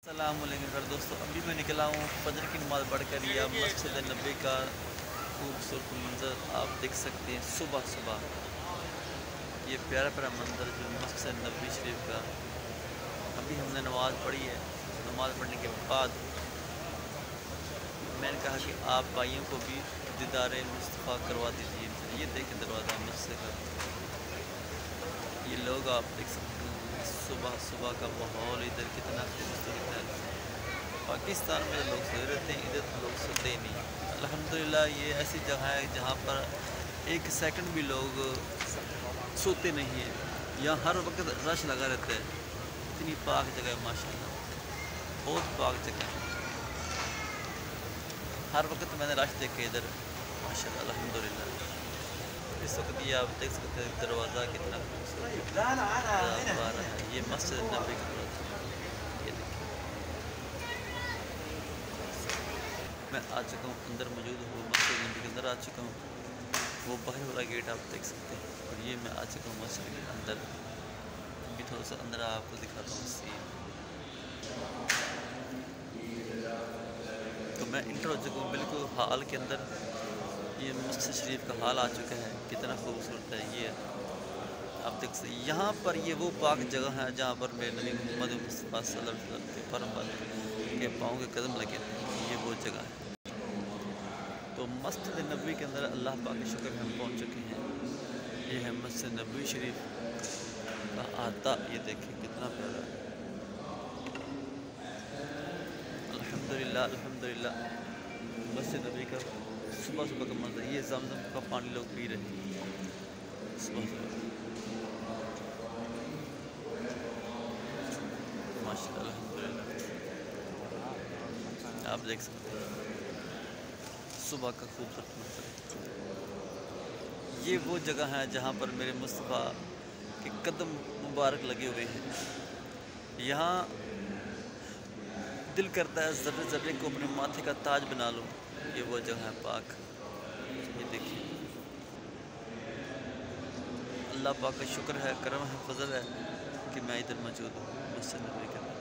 अस्सलामुअलैकुम कर दोस्तों, अभी मैं निकला हूँ फजर की नमाज़ पढ़कर। या मस्जिद नबी का खूबसूरत मंज़र आप देख सकते हैं। सुबह सुबह ये प्यारा प्यारा मंज़र जो मस्जिद नबी शरीफ का। अभी हमने नमाज़ पढ़ी है। नमाज़ पढ़ने के बाद मैंने कहा कि आप भाइयों को भी दीदार मुस्तफ़ा करवा दीजिए। ये देखें दरवाज़ा मस्जिद का, ये लोग आप देख सकते हैं। सुबह सुबह का माहौल इधर कितना खूबसूरत है। पाकिस्तान में लोग सोए रहते हैं, इधर तो लोग सोते ही नहीं। अल्हम्दुलिल्लाह ये ऐसी जगह है जहाँ पर एक सेकंड भी लोग सोते नहीं हैं। यहाँ हर वक्त रश लगा रहता है। इतनी पाक जगह है माशाल्लाह, बहुत पाक जगह है। हर वक्त मैंने रश देखे इधर माशाल्लाह अल्हम्दुलिल्लाह। इस वक्त ये आप देख सकते हैं दरवाज़ा कितना खूबसूरत है। ये मस्जिद नबी का दरवाज़ा, ये देखिए। मैं आ चुका हूँ, अंदर मौजूद हूँ, मस्जिद नबी के अंदर आ चुका हूँ। वो बाहर वाला गेट आप देख सकते हैं और ये मैं आ चुका हूँ मस्जिद के अंदर। अभी थोड़ा सा अंदर आपको दिखाता हूँ सीन। तो मैं इंटर हो चुका हूँ बिल्कुल हाल के अंदर। ये मस्जिद शरीफ का हाल आ चुका है, कितना खूबसूरत है। ये आप देख सकते यहाँ पर ये वो पाक जगह है जहाँ पर मेरे नबी मोहम्मद मुस्तफ़ा सल्लल्लाहु अलैहि वसल्लम के फरमान के पाँव के कदम लगे थे। ये वो जगह है। तो मस्जिद नबी के अंदर अल्लाह पाक के शुक्र में हम पहुँच चुके हैं। ये है मस्जिद नबी शरीफ का आता, ये देखें कितना प्यारा है। अल्हम्दुलिल्लाह अल्हम्दुलिल्लाह। मस्जिद नबी का सुबह सुबह का मंजर, ये ज़मज़म का पानी लोग पी रहे हैं सुबह सुबह माशाल्लाह अल्हम्दुलिल्लाह। आप देख सकते हैं सुबह का खूबसूरत मंजर। ये वो जगह है जहाँ पर मेरे मुस्तफ़ा के कदम मुबारक लगे हुए हैं। यहाँ दिल करता है ज़र्रे ज़र्रे को अपने माथे का ताज बना लूँ। ये वो जगह है पाक, ये देखिए। अल्लाह पाक का शुक्र है, करम है, फजल है कि मैं इधर मौजूद हूँ मस्जिद नबी के अंदर।